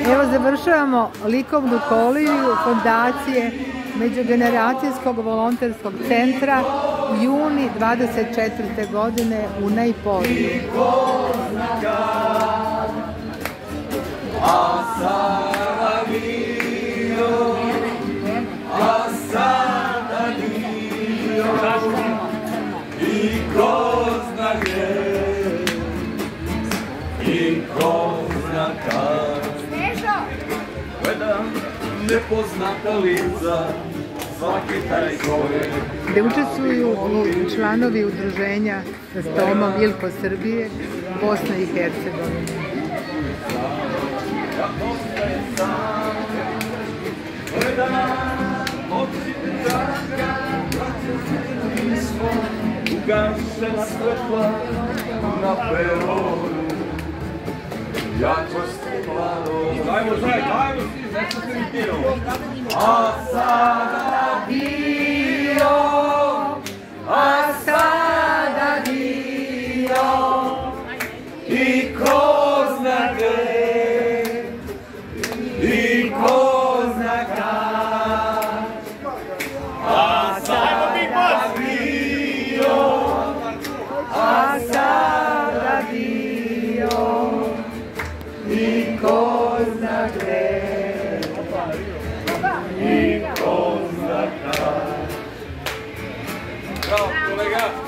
Evo završavamo likovnu koloniju fondacije Međugeneracijskog volonterskog centra juni 24. godine u Nejpolju. Nepoznata lica, svaki taj koje. Gde učestvuju i članovi udruženja sa Tomom Ilko Srbije, Bosna i Hercegovina. Ugašena svetla na peronu, jako stvaro. Dajmo svi, nešto se mi piro. A sada dio, a sada dio, i ko zna gde, i ko zna kad. A sada dio, a sada dio, i ko zna gde, i ko zna kad. Bravo, kolega!